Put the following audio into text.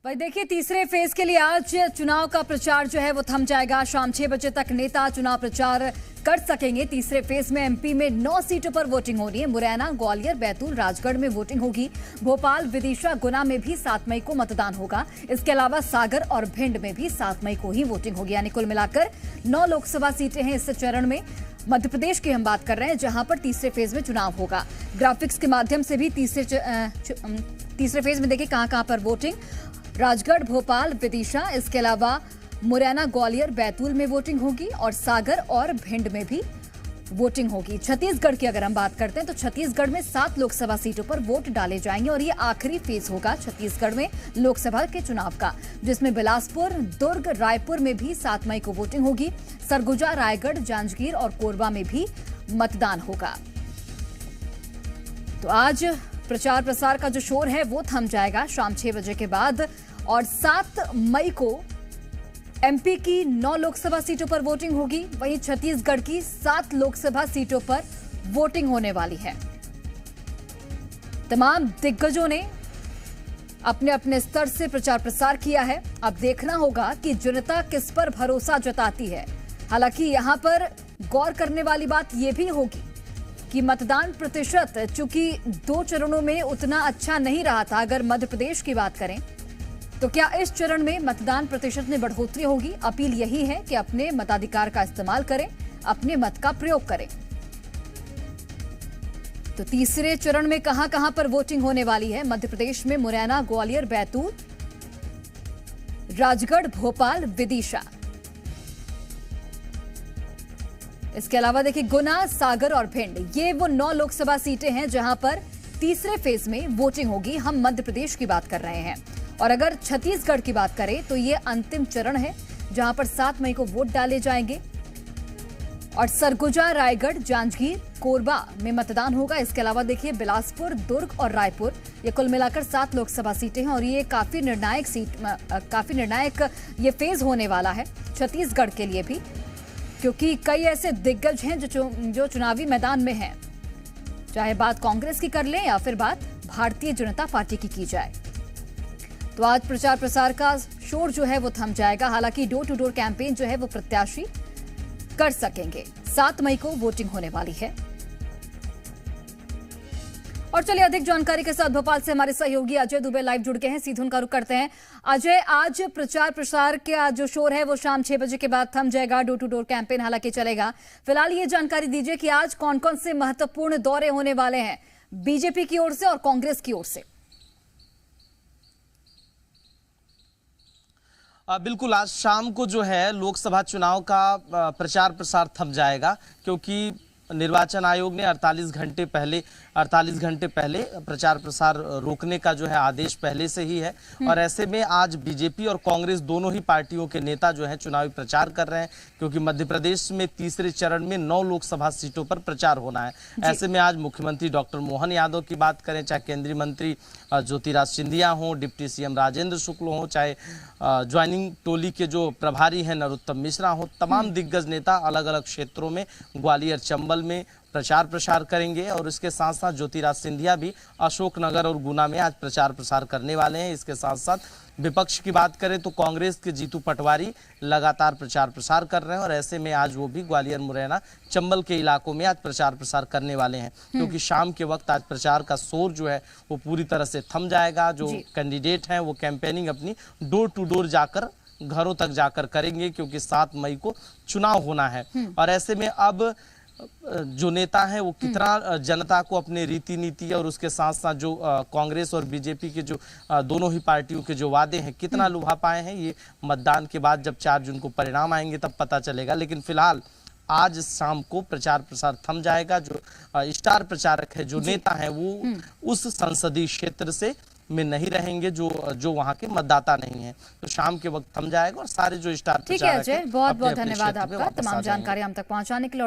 भाई देखिए, तीसरे फेज के लिए आज चुनाव का प्रचार जो है वो थम जाएगा। शाम 6 बजे तक नेता चुनाव प्रचार कर सकेंगे। तीसरे फेज में एमपी में 9 सीटों पर वोटिंग होनी है। मुरैना, ग्वालियर, बैतूल, राजगढ़ में वोटिंग होगी। भोपाल, विदिशा, गुना में भी 7 मई को मतदान होगा। इसके अलावा सागर और भिंड में भी 7 मई को ही वोटिंग होगी। यानी कुल मिलाकर 9 लोकसभा सीटें हैं इस चरण में। मध्य प्रदेश की हम बात कर रहे हैं, जहां पर तीसरे फेज में चुनाव होगा। ग्राफिक्स के माध्यम से भी तीसरे फेज में देखिए कहां पर वोटिंग। राजगढ़, भोपाल, विदिशा, इसके अलावा मुरैना, ग्वालियर, बैतूल में वोटिंग होगी और सागर और भिंड में भी वोटिंग होगी। छत्तीसगढ़ की अगर हम बात करते हैं तो छत्तीसगढ़ में 7 लोकसभा सीटों पर वोट डाले जाएंगे और ये आखिरी फेज होगा छत्तीसगढ़ में लोकसभा के चुनाव का, जिसमें बिलासपुर, दुर्ग, रायपुर में भी 7 मई को वोटिंग होगी। सरगुजा, रायगढ़, जांजगीर और कोरबा में भी मतदान होगा। तो आज प्रचार प्रसार का जो शोर है वो थम जाएगा शाम 6 बजे के बाद और 7 मई को एमपी की 9 लोकसभा सीटों पर वोटिंग होगी। वहीं छत्तीसगढ़ की 7 लोकसभा सीटों पर वोटिंग होने वाली है। तमाम दिग्गजों ने अपने अपने स्तर से प्रचार प्रसार किया है। अब देखना होगा कि जनता किस पर भरोसा जताती है। हालांकि यहां पर गौर करने वाली बात यह भी होगी कि मतदान प्रतिशत चूंकि 2 चरणों में उतना अच्छा नहीं रहा था। अगर मध्य प्रदेश की बात करें तो क्या इस चरण में मतदान प्रतिशत में बढ़ोतरी होगी? अपील यही है कि अपने मताधिकार का इस्तेमाल करें, अपने मत का प्रयोग करें। तो तीसरे चरण में कहां पर वोटिंग होने वाली है? मध्य प्रदेश में मुरैना, ग्वालियर, बैतूल, राजगढ़, भोपाल, विदिशा। इसके अलावा देखिए गुना, सागर और भिंड, ये वो 9 लोकसभा सीटें हैं जहां पर तीसरे फेज में वोटिंग होगी। हम मध्य प्रदेश की बात कर रहे हैं और अगर छत्तीसगढ़ की बात करें तो ये अंतिम चरण है जहां पर 7 मई को वोट डाले जाएंगे और सरगुजा, रायगढ़, जांजगीर, कोरबा में मतदान होगा। इसके अलावा देखिए बिलासपुर, दुर्ग और रायपुर, ये कुल मिलाकर 7 लोकसभा सीटें हैं और ये काफी निर्णायक ये फेज होने वाला है छत्तीसगढ़ के लिए भी, क्योंकि कई ऐसे दिग्गज हैं जो चुनावी मैदान में हैं, चाहे बात कांग्रेस की कर लें या फिर बात भारतीय जनता पार्टी की जाए। तो आज प्रचार प्रसार का शोर जो है वो थम जाएगा। हालांकि डोर टू डोर कैंपेन जो है वो प्रत्याशी कर सकेंगे। 7 मई को वोटिंग होने वाली है। और चलिए अधिक जानकारी के साथ भोपाल से हमारे सहयोगी अजय दुबे लाइव जुड़ गए हैं। सीधे उनका रुख करते हैं। अजय, आज प्रचार प्रसार का जो शोर है वो शाम 6 बजे के बाद थम जाएगा। डोर टू डोर कैंपेन हालांकि चलेगा। फिलहाल ये जानकारी दीजिए कि आज कौन कौन से महत्वपूर्ण दौरे होने वाले हैं बीजेपी की ओर से और कांग्रेस की ओर से। बिल्कुल, आज शाम को जो है लोकसभा चुनाव का प्रचार प्रसार थम जाएगा, क्योंकि निर्वाचन आयोग ने 48 घंटे पहले प्रचार प्रसार रोकने का जो है आदेश पहले से ही है। और ऐसे में आज बीजेपी और कांग्रेस दोनों ही पार्टियों के नेता जो है चुनावी प्रचार कर रहे हैं, क्योंकि मध्य प्रदेश में तीसरे चरण में 9 लोकसभा सीटों पर प्रचार होना है। ऐसे में आज मुख्यमंत्री डॉक्टर मोहन यादव की बात करें, चाहे केंद्रीय मंत्री ज्योतिरादित्य सिंधिया हों, डिप्टी सीएम राजेंद्र शुक्ल हों, चाहे ज्वाइनिंग टोली के जो प्रभारी हैं नरोत्तम मिश्रा हो, तमाम दिग्गज नेता अलग अलग क्षेत्रों में ग्वालियर, चंबल में प्रचार प्रसार करेंगे। और इसके साथ साथ ज्योतिरादित्य सिंधिया भी अशोकनगर और गुना में आज प्रचार प्रसार करने वाले हैं। इसके साथ साथ विपक्ष की बात करें तो कांग्रेस के जीतू पटवारी लगातार प्रचार प्रसार कर रहे हैं और ऐसे में आज वो भी ग्वालियर, मुरैना, चंबल के इलाकों में आज प्रचार प्रसार करने वाले हैं, क्योंकि शाम के वक्त आज प्रचार का शोर जो है वो पूरी तरह से थम जाएगा। जो कैंडिडेट हैं वो कैंपेनिंग अपनी डोर टू डोर जाकर, घरों तक जाकर करेंगे, क्योंकि 7 मई को चुनाव होना है। और ऐसे में अब जो नेता है वो कितना जनता को अपने रीति नीति और उसके साथ साथ जो कांग्रेस और बीजेपी के जो दोनों ही पार्टियों के जो वादे हैं कितना लुभा पाए हैं, ये मतदान के बाद जब 4 जून को परिणाम आएंगे तब पता चलेगा। लेकिन फिलहाल आज शाम को प्रचार प्रसार थम जाएगा। जो स्टार प्रचारक है, जो नेता है, वो उस संसदीय क्षेत्र से में नहीं रहेंगे जो वहां के मतदाता नहीं है। तो शाम के वक्त थम जाएगा और सारे जो स्टार प्रचारक ठीक है अजय, बहुत बहुत धन्यवाद आपका तमाम जानकारी हम तक पहुंचाने के लिए।